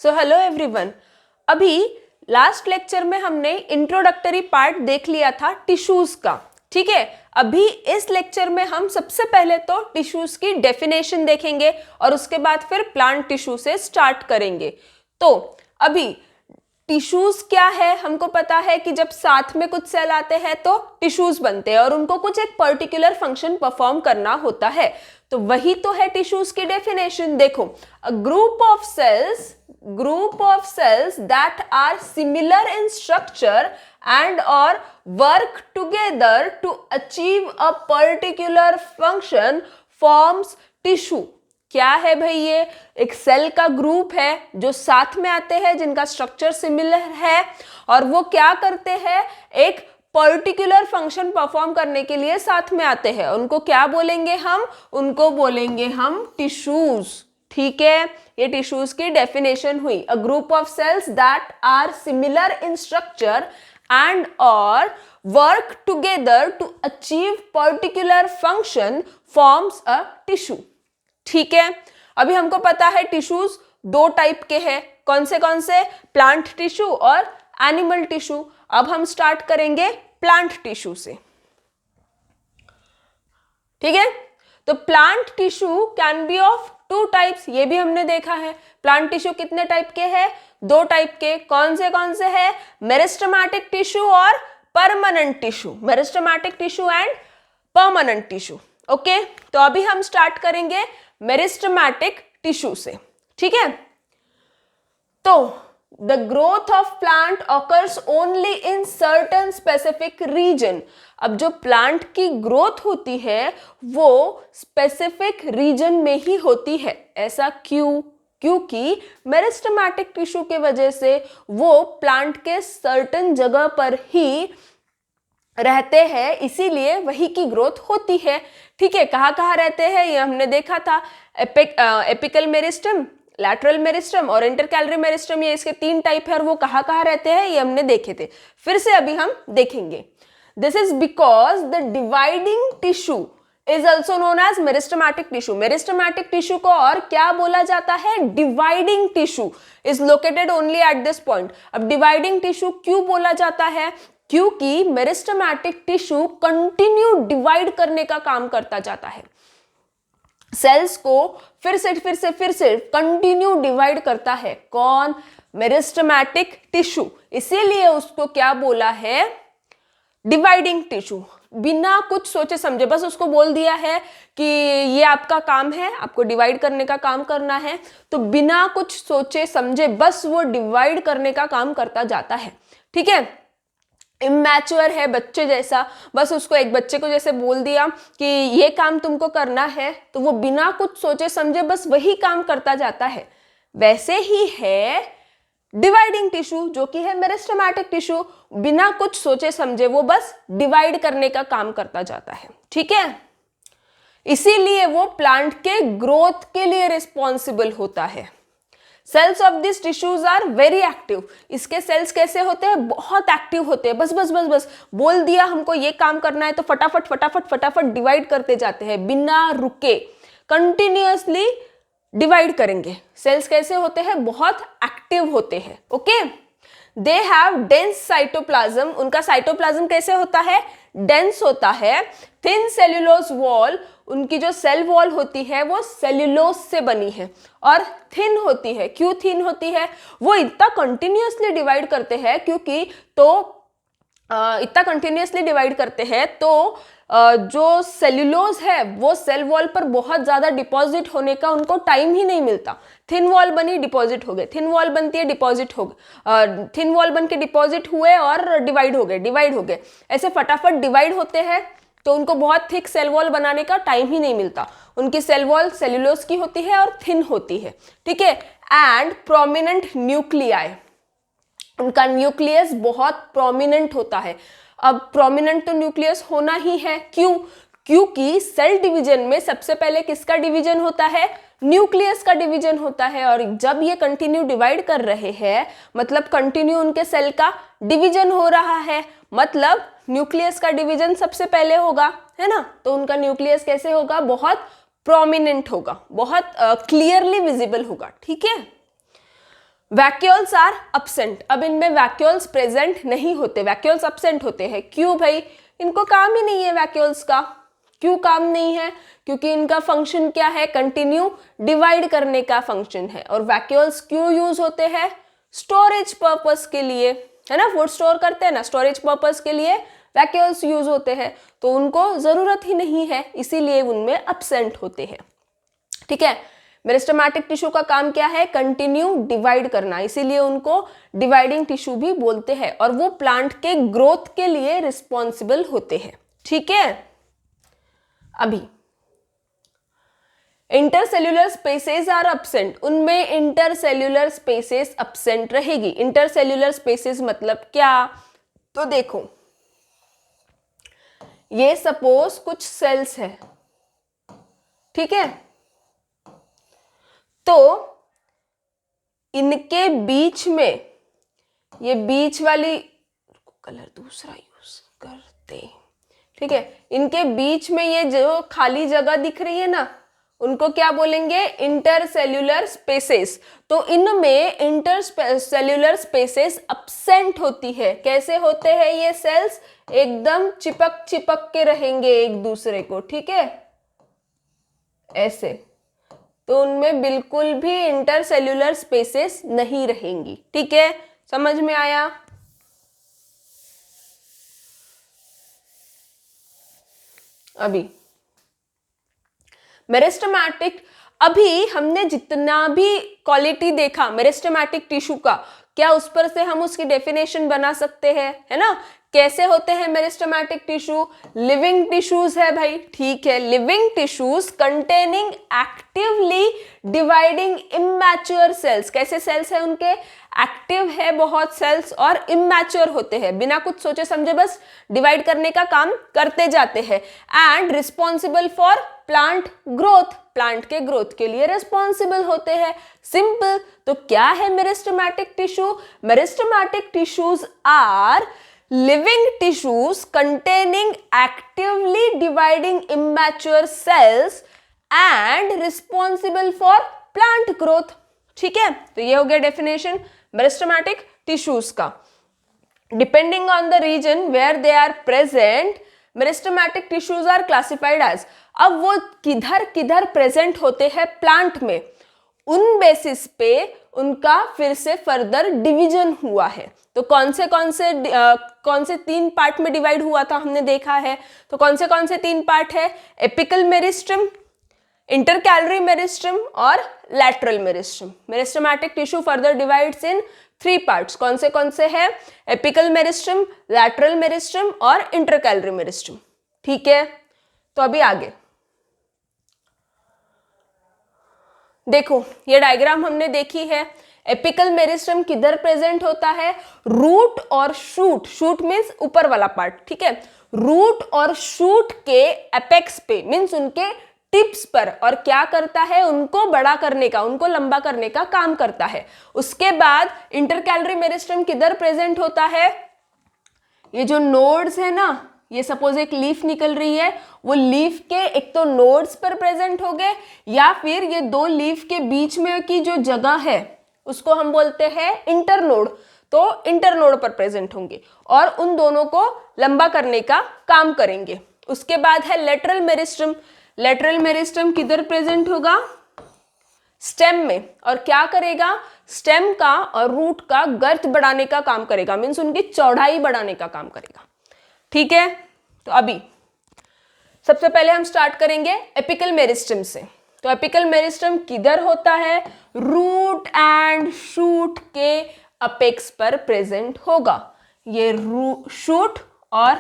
So hello everyone. अभी last lecture में हमने इंट्रोडक्टरी पार्ट देख लिया था टिश्यूज का। ठीक है, अभी इस लेक्चर में हम सबसे पहले तो टिश्यूज की डेफिनेशन देखेंगे और उसके बाद फिर प्लांट टिश्यू से स्टार्ट करेंगे। तो अभी टिश्यूज क्या है, हमको पता है कि जब साथ में कुछ सेल आते हैं तो टिश्यूज बनते हैं और उनको कुछ एक पर्टिकुलर फंक्शन परफॉर्म करना होता है। तो वही तो है टिश्यूज की डेफिनेशन। देखो, a group of cells that are similar in structure and or work together to achieve a particular function forms tissue। क्या है भाई? ये एक सेल का ग्रुप है जो साथ में आते हैं, जिनका स्ट्रक्चर सिमिलर है और वो क्या करते हैं, एक पर्टिकुलर फंक्शन परफॉर्म करने के लिए साथ में आते हैं। उनको क्या बोलेंगे हम? उनको बोलेंगे हम टिश्यूज। ठीक है, ये टिश्यूज की डेफिनेशन हुई। A group of cells that are similar in structure and or work together to achieve particular function forms a tissue। ठीक है, अभी हमको पता है टिश्यूज दो टाइप के हैं। कौन से? प्लांट टिश्यू और एनिमल टिश्यू। अब हम स्टार्ट करेंगे प्लांट टिश्यू से। ठीक है, तो plant tissue can be of two types, ये भी हमने देखा है। प्लांट टिश्यू कितने टाइप के हैं? दो टाइप के। कौन से है? मेरिस्टेमेटिक टिश्यू और permanent tissue. Meristematic tissue and permanent tissue. Okay, तो अभी हम स्टार्ट करेंगे मेरिस्टेमेटिक टिश्यू से। ठीक है, तो the growth of plant occurs only in certain specific region। अब जो प्लांट की ग्रोथ होती है वो स्पेसिफिक रीजन में ही होती है। ऐसा क्यों? क्योंकि मेरिस्टेमेटिक टिश्यू के वजह से वो प्लांट के सर्टेन जगह पर ही रहते हैं, इसीलिए वही की ग्रोथ होती है। ठीक है, कहाँ रहते हैं ये हमने देखा था। एपिकल मेरिस्टम, लैटरल मेरिस्टम और इंटरकैलरी मेरिस्टम, ये इसके तीन टाइप है और वो कहाँ रहते हैं ये हमने देखे थे। फिर से अभी हम देखेंगे। This is because the dividing tissue is also known as meristematic tissue. Meristematic tissue को और क्या बोला जाता है? Dividing tissue is located only at this point. अब डिवाइडिंग टिश्यू क्यों बोला जाता है? क्योंकि मेरिस्टेमेटिक टिश्यू कंटिन्यू डिवाइड करने का काम करता जाता है। सेल्स को फिर से कंटिन्यू डिवाइड करता है। कौन? Meristematic tissue. इसीलिए उसको क्या बोला है? Dividing tissue. बिना कुछ सोचे समझे बस उसको बोल दिया है कि ये आपका काम है, आपको डिवाइड करने का काम करना है, तो बिना कुछ सोचे समझे बस वो डिवाइड करने का काम करता जाता है। ठीक है, इमैच्योर है, बच्चे जैसा, बस उसको एक बच्चे को जैसे बोल दिया कि ये काम तुमको करना है तो वो बिना कुछ सोचे समझे बस वही काम करता जाता है। वैसे ही है डिवाइडिंग टिश्यू, जो कि है मेरिस्टेमेटिक टिश्यू। बिना कुछ सोचे समझे वो बस डिवाइड करने का काम करता जाता है। ठीक है, इसीलिए वो प्लांट के ग्रोथ के लिए रिस्पॉन्सिबल होता है। Cells of this tissues are very active. इसके सेल्स कैसे होते हैं? बहुत एक्टिव होते हैं। बस बोल दिया हमको ये काम करना है तो फटाफट डिवाइड करते जाते हैं, बिना रुके कंटिन्यूअसली डिवाइड करेंगे। सेल्स कैसे होते हैं? बहुत एक्टिव होते हैं। Okay, they have dense cytoplasm. उनका साइटोप्लाज्म कैसे होता है? डेंस होता है। थिन सेल्यूलोज वॉल, उनकी जो सेल वॉल होती है वो सेल्यूलोज से बनी है और थिन होती है। क्यों थिन होती है? वो इतना कंटिन्यूअसली डिवाइड करते हैं क्योंकि इतना कंटिन्यूअसली डिवाइड करते हैं तो जो सेल्यूलोज है वो सेल वॉल पर बहुत ज्यादा डिपॉजिट होने का उनको टाइम ही नहीं मिलता। थिन वॉल बनी, डिपॉजिट हो गए, थिन वॉल बनती है, डिपॉजिट हो गए, थिन वॉल बन के डिपॉजिट हुए और डिवाइड हो गए। ऐसे फटाफट डिवाइड होते हैं तो उनको बहुत थिक सेल वॉल बनाने का टाइम ही नहीं मिलता। उनकी सेल वॉल सेल्यूलोज की होती है और थिन होती है। ठीक है, एंड प्रोमिनेंट न्यूक्लियाई, उनका न्यूक्लियस बहुत प्रोमिनेंट होता है। अब प्रोमिनेंट तो न्यूक्लियस होना ही है। क्यों? क्योंकि सेल डिवीजन में सबसे पहले किसका डिवीजन होता है? न्यूक्लियस का डिवीजन होता है। और जब ये कंटिन्यू डिवाइड कर रहे हैं मतलब कंटिन्यू उनके सेल का डिवीजन हो रहा है, मतलब न्यूक्लियस का डिवीजन सबसे पहले होगा, है ना? तो उनका न्यूक्लियस कैसे होगा? बहुत प्रोमिनेंट होगा, बहुत क्लियरली विजिबल होगा। ठीक है, वैक्यूल्स आर अब्सेंट, अब इनमें वैक्यूल्स प्रेजेंट नहीं होते, वैक्यूल्स अब्सेंट होते हैं। क्यों भाई? इनको काम ही नहीं है वैक्यूल्स का। क्यों काम नहीं है? क्योंकि इनका फंक्शन क्या है? कंटिन्यू डिवाइड करने का फंक्शन है। और वैक्यूल्स क्यों यूज होते हैं? स्टोरेज पर्पस के लिए, है ना, फूड स्टोर करते हैं ना, स्टोरेज पर्पस के लिए वैक्यूल्स यूज होते हैं, तो उनको जरूरत ही नहीं है, इसीलिए उनमें अब्सेंट होते हैं। ठीक है, मेरिस्टेमेटिक टिश्यू का काम क्या है? कंटिन्यू डिवाइड करना, इसीलिए उनको डिवाइडिंग टिश्यू भी बोलते हैं, और वो प्लांट के ग्रोथ के लिए रिस्पॉन्सिबल होते हैं। ठीक है, अभी इंटरसेल्यूलर स्पेसेस आर अब्सेंट, उनमें इंटरसेल्यूलर स्पेसेस अब्सेंट रहेगी। इंटरसेल्यूलर स्पेसेस मतलब क्या? तो देखो, ये सपोज कुछ सेल्स है, ठीक है, तो इनके बीच में ये बीच वाली, कलर दूसरा यूज करते, ठीक है, इनके बीच में ये जो खाली जगह दिख रही है ना, उनको क्या बोलेंगे? Intercellular spaces. तो इनमें इंटरसेल्यूलर स्पेसेस अब्सेंट होती है। कैसे होते हैं ये सेल्स? एकदम चिपक चिपक के रहेंगे एक दूसरे को, ठीक है, ऐसे। तो उनमें बिल्कुल भी इंटरसेल्यूलर स्पेसेस नहीं रहेंगी। ठीक है, समझ में आया? अभी मेरिस्टेमेटिक, अभी हमने जितना भी क्वालिटी देखा मेरिस्टेमेटिक टिश्यू का, क्या उस पर से हम उसकी डेफिनेशन बना सकते हैं, है ना? कैसे होते हैं मेरिस्टेमेटिक टिश्यू? लिविंग टिश्यूज है भाई, ठीक है, living tissues containing actively dividing immature cells. कैसे सेल्स है उनके? एक्टिव है बहुत सेल्स, और इमैच्योर होते हैं, बिना कुछ सोचे समझे बस डिवाइड करने का काम करते जाते हैं। And responsible for plant growth, plant के ग्रोथ के लिए रिस्पॉन्सिबल होते हैं। सिंपल। तो क्या है meristematic tissue? Meristematic tissues are living tissues containing actively dividing immature cells and responsible for plant growth। ठीक है, तो ये हो गया डेफिनेशन मेरिस्टेमेटिक टिश्यूज का। Depending on the region where they are present, meristematic tissues are classified as, अब वो किधर किधर प्रेजेंट होते हैं प्लांट में, उन बेसिस पे उनका फिर से फर्दर डिवीजन हुआ है। तो कौन से 3 पार्ट में डिवाइड हुआ था हमने देखा है। तो कौन से 3 पार्ट है? एपिकल मेरिस्टम, इंटरकैलरी मेरिस्टम और lateral meristem. Meristematic tissue further divides in 3 parts. कौन से है? एपिकल मेरिस्टम, लैटरल मेरिस्टम और इंटरकैलरी मेरिस्टम। ठीक है, तो अभी आगे देखो, ये डायग्राम हमने देखी है। एपिकल मेरिस्टम किधर प्रेजेंट होता है? रूट और शूट, शूट मीन्स ऊपर वाला पार्ट, ठीक है, रूट और शूट के एपेक्स पे, मीन्स उनके टिप्स पर, और क्या करता है? उनको बड़ा करने का, उनको लंबा करने का काम करता है। उसके बाद इंटरकैलरी मेरिस्टम किधर प्रेजेंट होता है? ये जो नोड्स है ना, ये सपोज एक लीफ निकल रही है, वो लीफ के एक तो नोड्स पर प्रेजेंट हो गए, या फिर ये 2 लीफ के बीच में की जो जगह है उसको हम बोलते हैं इंटरनोड। तो इंटरनोड पर प्रेजेंट होंगे और उन दोनों को लंबा करने का काम करेंगे। उसके बाद है लेटरल मेरिस्टम। लेटरल मेरिस्टम किधर प्रेजेंट होगा? स्टेम में, और क्या करेगा? स्टेम का और रूट का गर्थ बढ़ाने का काम करेगा, मीन्स उनकी चौड़ाई बढ़ाने का काम करेगा। ठीक है, तो अभी सबसे पहले हम स्टार्ट करेंगे एपिकल मेरिस्टम से। तो एपिकल मेरिस्टम किधर होता है? रूट एंड शूट के अपेक्स पर प्रेजेंट होगा। ये शूट और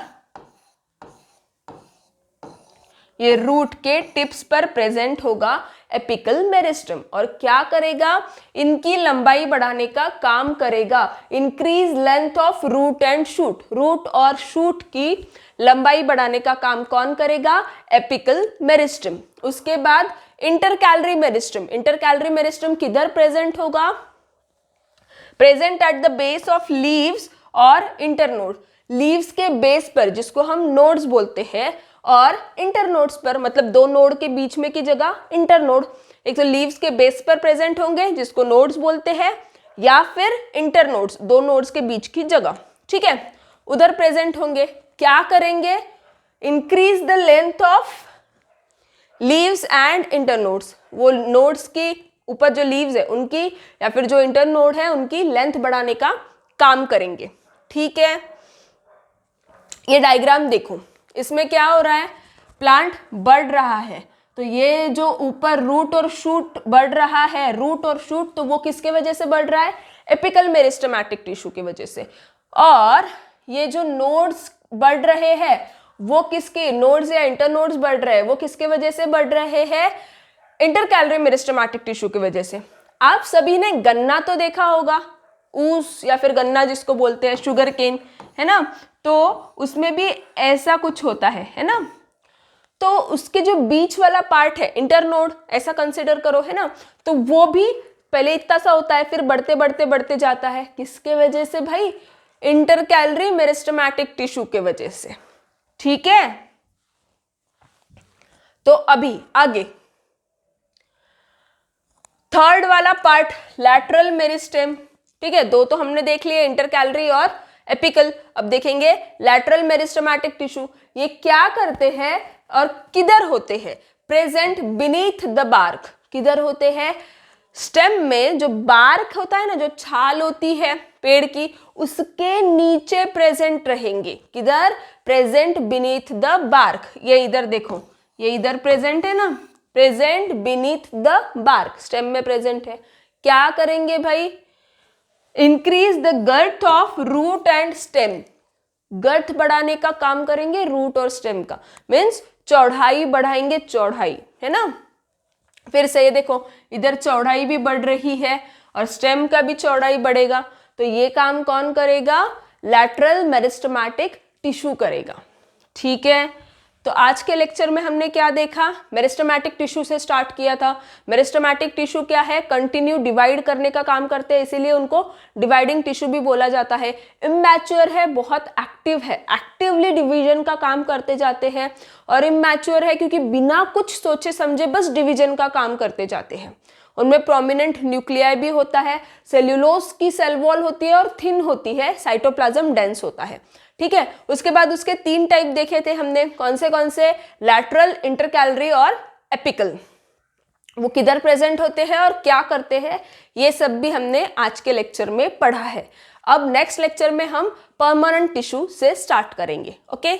ये रूट के टिप्स पर प्रेजेंट होगा एपिकल मेरिस्टम, और क्या करेगा? इनकी लंबाई बढ़ाने का काम करेगा। Increase length of root and shoot, root और शूट की लंबाई बढ़ाने का काम कौन करेगा? Apical meristem. उसके बाद इंटरकैलरी मेरिस्टम। इंटरकैलरी मेरिस्टम किधर प्रेजेंट होगा? Present at the base of leaves और इंटरनोड, लीव्स के बेस पर, जिसको हम नोड्स बोलते हैं, और इंटरनोड्स पर, मतलब 2 नोड के बीच में की जगह इंटरनोड। एक तो लीव्स के बेस पर प्रेजेंट होंगे जिसको नोड्स बोलते हैं, या फिर इंटर नोड्स, दो नोड्स के बीच की जगह, ठीक है, उधर प्रेजेंट होंगे। क्या करेंगे? Increase the length of leaves and inter nodes, वो नोड्स के ऊपर जो लीव्स है उनकी या फिर जो इंटर नोड है उनकी लेंथ बढ़ाने का काम करेंगे, ठीक है। ये डायग्राम देखो, इसमें क्या हो रहा है, प्लांट बढ़ रहा है, तो ये जो ऊपर रूट और शूट बढ़ रहा है, रूट और शूट, तो वो किसके वजह से बढ़ रहा है? एपिकल मेरिस्टेमेटिक टिश्यू की वजह से। और ये जो नोड्स बढ़ रहे हैं वो किसके, नोड्स या इंटरनोड्स बढ़ रहे हैं, वो किसके वजह से बढ़ रहे हैं? इंटरकैलरी मेरिस्टेमेटिक टिश्यू की वजह से। आप सभी ने गन्ना तो देखा होगा, ऊस या फिर गन्ना जिसको बोलते हैं, शुगर केन, है ना, तो उसमें भी ऐसा कुछ होता है ना, तो उसके जो बीच वाला पार्ट है इंटरनोड, ऐसा कंसिडर करो, है ना, तो वो भी पहले इतना सा होता है, फिर बढ़ते बढ़ते बढ़ते जाता है, किसके वजह से भाई? इंटरकैलरी मेरिस्टेमेटिक टिश्यू के वजह से, ठीक है। तो अभी आगे थर्ड वाला पार्ट, लैटरल मेरिस्टेम, ठीक है, दो तो हमने देख लिए, इंटरकैलरी और एपिकल। अब देखेंगे लैटरल मेरिस्टेमेटिक टिश्यू, ये क्या करते हैं और किधर होते हैं? प्रेजेंट बीनीथ द बार्क, किधर होते हैं? स्टेम में जो बार्क होता है ना, जो छाल होती है पेड़ की, उसके नीचे प्रेजेंट रहेंगे। किधर? प्रेजेंट बीनीथ द बार्क, ये इधर देखो, ये इधर प्रेजेंट है ना, present beneath the bark, stem में प्रेजेंट है। क्या करेंगे भाई? Increase the girth of root and stem, girth बढ़ाने का काम करेंगे रूट और स्टेम का, मीन्स चौड़ाई बढ़ाएंगे, चौड़ाई, है ना। फिर से ये देखो, इधर चौड़ाई भी बढ़ रही है और स्टेम का भी चौड़ाई बढ़ेगा, तो ये काम कौन करेगा? लैटरल मेरिस्टेमेटिक टिश्यू करेगा, ठीक है। तो आज के लेक्चर में हमने क्या देखा? मेरिस्टेमेटिक टिश्यू से स्टार्ट किया था। मेरिस्टेमेटिक टिश्यू क्या है? कंटिन्यू डिवाइड करने का काम करते हैं, इसीलिए उनको डिवाइडिंग टिश्यू भी बोला जाता है। इमैच्योर है, बहुत एक्टिव है, एक्टिवली डिवीजन का काम करते जाते हैं। और इमैच्योर है क्योंकि बिना कुछ सोचे समझे बस डिवीजन का काम करते जाते हैं। उनमें प्रोमिनेंट न्यूक्लियाई भी होता है, सेल्यूलोज की सेल वॉल होती है और थिन होती है, साइटोप्लाज्म डेंस होता है, ठीक है। उसके बाद उसके तीन टाइप देखे थे हमने, कौन से? लैटरल, इंटरकैलरी और एपिकल। वो किधर प्रेजेंट होते हैं और क्या करते हैं, ये सब भी हमने आज के लेक्चर में पढ़ा है। अब नेक्स्ट लेक्चर में हम परमानेंट टिश्यू से स्टार्ट करेंगे, ओके।